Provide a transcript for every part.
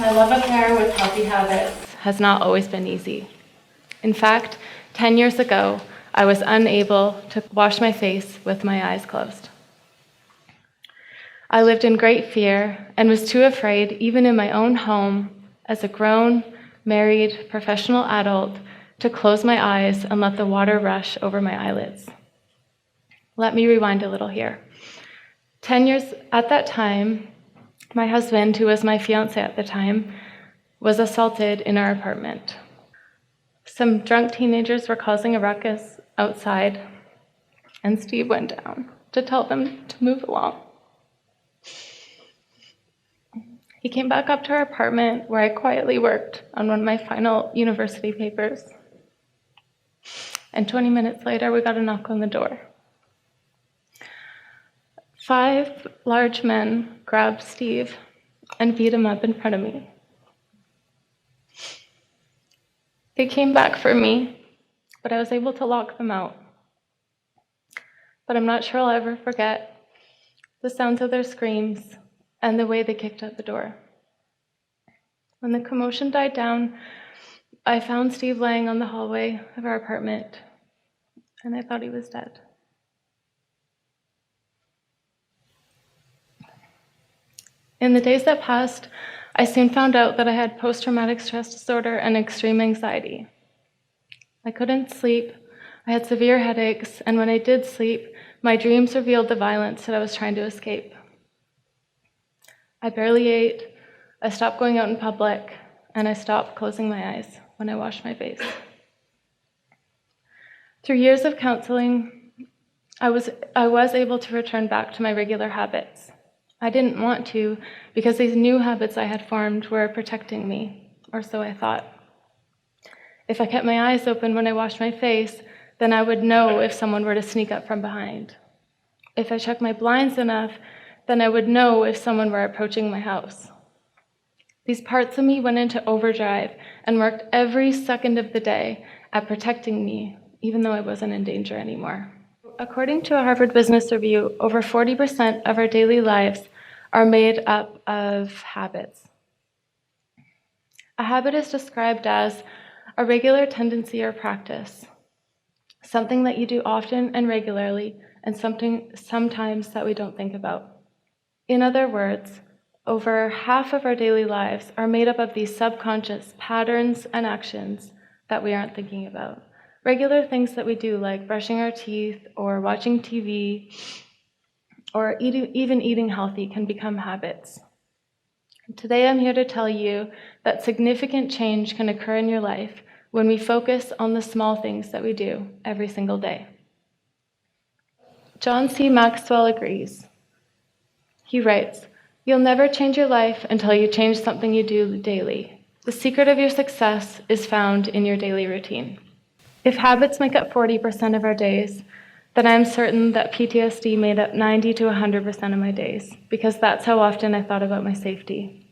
My love affair with healthy habits has not always been easy. In fact, 10 years ago, I was unable to wash my face with my eyes closed. I lived in great fear and was too afraid, even in my own home, as a grown, married, professional adult, to close my eyes and let the water rush over my eyelids. Let me rewind a little here. 10 years at that time, my husband, who was my fiancé at the time, was assaulted in our apartment. Some drunk teenagers were causing a ruckus outside, and Steve went down to tell them to move along. He came back up to our apartment where I quietly worked on one of my final university papers. And 20 minutes later, we got a knock on the door. 5 large men grabbed Steve and beat him up in front of me. They came back for me, but I was able to lock them out. But I'm not sure I'll ever forget the sounds of their screams and the way they kicked out the door. When the commotion died down, I found Steve laying on the hallway of our apartment, and I thought he was dead. In the days that passed, I soon found out that I had post-traumatic stress disorder and extreme anxiety. I couldn't sleep, I had severe headaches, and when I did sleep, my dreams revealed the violence that I was trying to escape. I barely ate, I stopped going out in public, and I stopped closing my eyes when I washed my face. Through years of counseling, I was able to return back to my regular habits. I didn't want to, because these new habits I had formed were protecting me, or so I thought. If I kept my eyes open when I washed my face, then I would know if someone were to sneak up from behind. If I checked my blinds enough, then I would know if someone were approaching my house. These parts of me went into overdrive and worked every second of the day at protecting me, even though I wasn't in danger anymore. According to a Harvard Business Review, over 40% of our daily lives are made up of habits. A habit is described as a regular tendency or practice, something that you do often and regularly, and something sometimes that we don't think about. In other words, over half of our daily lives are made up of these subconscious patterns and actions that we aren't thinking about. Regular things that we do, like brushing our teeth or watching TV or even eating healthy, can become habits. Today I'm here to tell you that significant change can occur in your life when we focus on the small things that we do every single day. Jhansi Maxwell agrees. He writes, "You'll never change your life until you change something you do daily. The secret of your success is found in your daily routine." If habits make up 40% of our days, then I'm certain that PTSD made up 90 to 100% of my days, because that's how often I thought about my safety.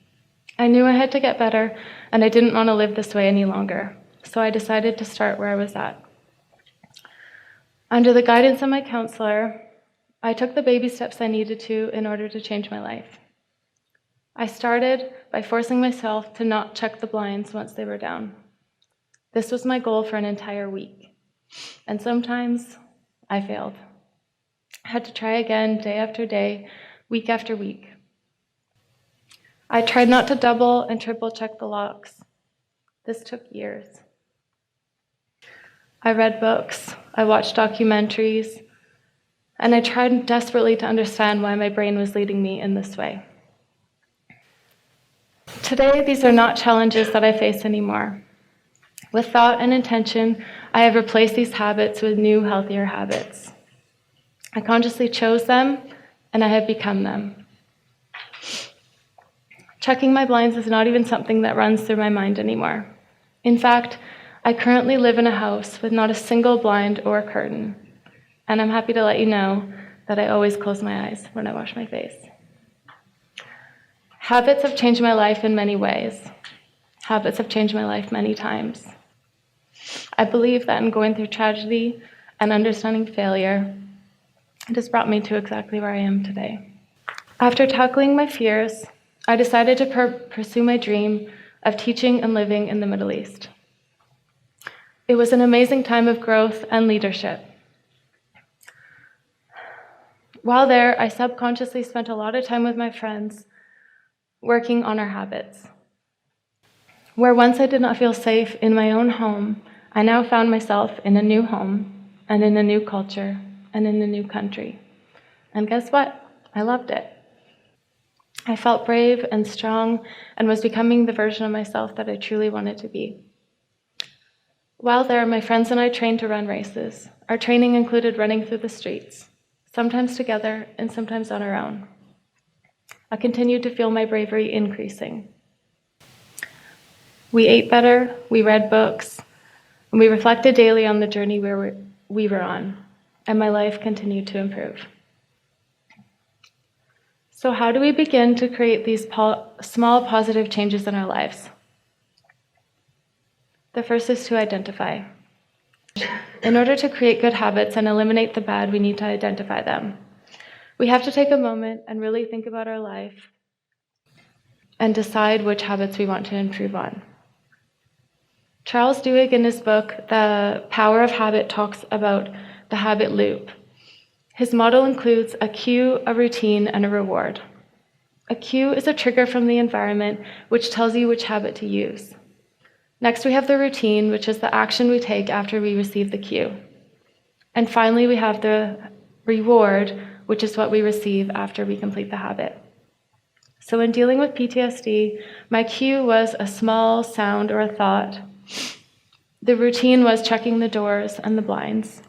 I knew I had to get better, and I didn't want to live this way any longer, so I decided to start where I was at. Under the guidance of my counselor, I took the baby steps I needed to in order to change my life. I started by forcing myself to not check the blinds once they were down. This was my goal for an entire week, and sometimes I failed. I had to try again day after day, week after week. I tried not to double and triple check the locks. This took years. I read books, I watched documentaries, and I tried desperately to understand why my brain was leading me in this way. Today, these are not challenges that I face anymore. With thought and intention, I have replaced these habits with new, healthier habits. I consciously chose them, and I have become them. Checking my blinds is not even something that runs through my mind anymore. In fact, I currently live in a house with not a single blind or curtain, and I'm happy to let you know that I always close my eyes when I wash my face. Habits have changed my life in many ways. Habits have changed my life many times. I believe that in going through tragedy and understanding failure, it has brought me to exactly where I am today. After tackling my fears, I decided to pursue my dream of teaching and living in the Middle East. It was an amazing time of growth and leadership. While there, I subconsciously spent a lot of time with my friends working on our habits. Where once I did not feel safe in my own home, I now found myself in a new home and in a new culture and in a new country. And guess what? I loved it. I felt brave and strong and was becoming the version of myself that I truly wanted to be. While there, my friends and I trained to run races. Our training included running through the streets, sometimes together and sometimes on our own. I continued to feel my bravery increasing. We ate better, we read books, and we reflected daily on the journey we were on, and my life continued to improve. So how do we begin to create these small positive changes in our lives? The first is to identify. In order to create good habits and eliminate the bad, we need to identify them. We have to take a moment and really think about our life and decide which habits we want to improve on. Charles Duhigg, in his book, The Power of Habit, talks about the habit loop. His model includes a cue, a routine, and a reward. A cue is a trigger from the environment which tells you which habit to use. Next, we have the routine, which is the action we take after we receive the cue. And finally, we have the reward, which is what we receive after we complete the habit. So in dealing with PTSD, my cue was a small sound or a thought. The routine was checking the doors and the blinds.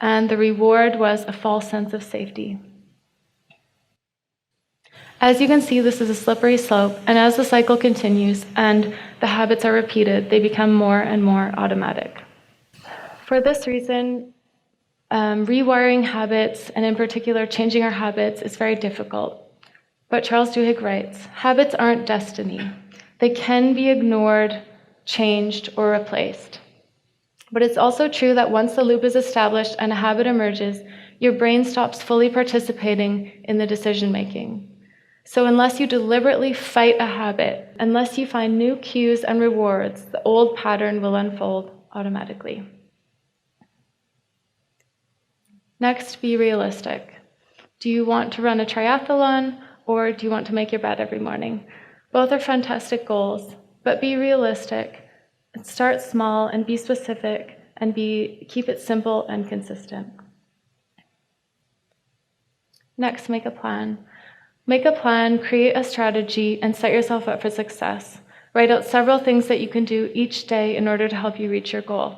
And the reward was a false sense of safety. As you can see, this is a slippery slope, and as the cycle continues and the habits are repeated, they become more and more automatic. For this reason, rewiring habits, and in particular changing our habits, is very difficult. But Charles Duhigg writes, habits aren't destiny. They can be ignored, changed, or replaced. But it's also true that once the loop is established and a habit emerges, your brain stops fully participating in the decision-making. So unless you deliberately fight a habit, unless you find new cues and rewards, the old pattern will unfold automatically. Next, be realistic. Do you want to run a triathlon, or do you want to make your bed every morning? Both are fantastic goals, but be realistic. Start small and be specific, and keep it simple and consistent. Next, make a plan. Make a plan, create a strategy, and set yourself up for success. Write out several things that you can do each day in order to help you reach your goal.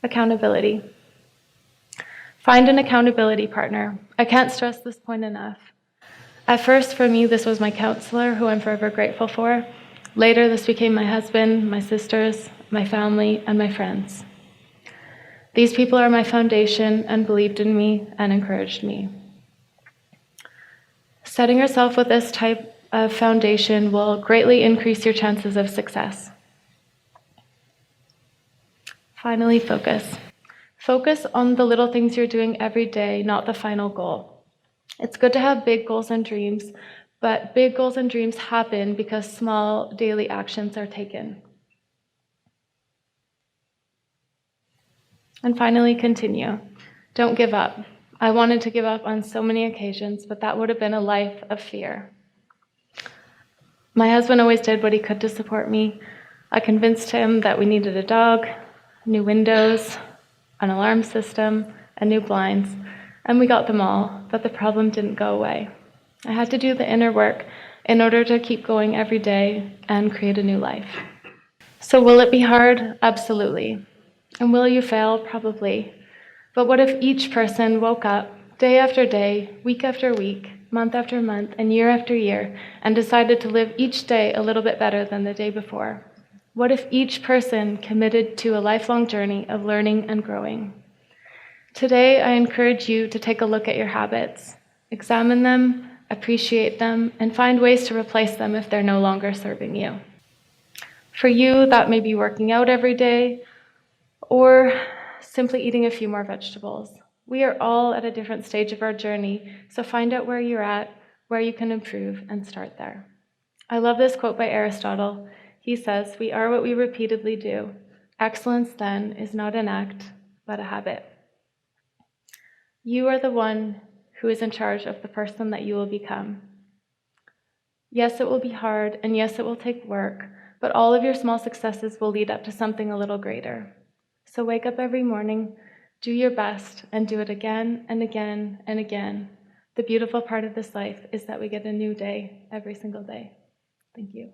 Accountability. Find an accountability partner. I can't stress this point enough. At first, for me, this was my counselor, who I'm forever grateful for. Later, this became my husband, my sisters, my family, and my friends. These people are my foundation and believed in me and encouraged me. Setting yourself with this type of foundation will greatly increase your chances of success. Finally, focus. Focus on the little things you're doing every day, not the final goal. It's good to have big goals and dreams, but big goals and dreams happen because small daily actions are taken. And finally, continue. Don't give up. I wanted to give up on so many occasions, but that would have been a life of fear. My husband always did what he could to support me. I convinced him that we needed a dog, new windows, an alarm system, and new blinds, and we got them all, but the problem didn't go away. I had to do the inner work in order to keep going every day and create a new life. So will it be hard? Absolutely. And will you fail? Probably. But what if each person woke up day after day, week after week, month after month, and year after year, and decided to live each day a little bit better than the day before? What if each person committed to a lifelong journey of learning and growing? Today, I encourage you to take a look at your habits, examine them, appreciate them, and find ways to replace them if they're no longer serving you. For you, that may be working out every day, or simply eating a few more vegetables. We are all at a different stage of our journey, so find out where you're at, where you can improve, and start there. I love this quote by Aristotle. He says, "We are what we repeatedly do. Excellence, then, is not an act, but a habit." You are the one who is in charge of the person that you will become. Yes, it will be hard, and yes, it will take work, but all of your small successes will lead up to something a little greater. So wake up every morning, do your best, and do it again and again and again. The beautiful part of this life is that we get a new day every single day. Thank you.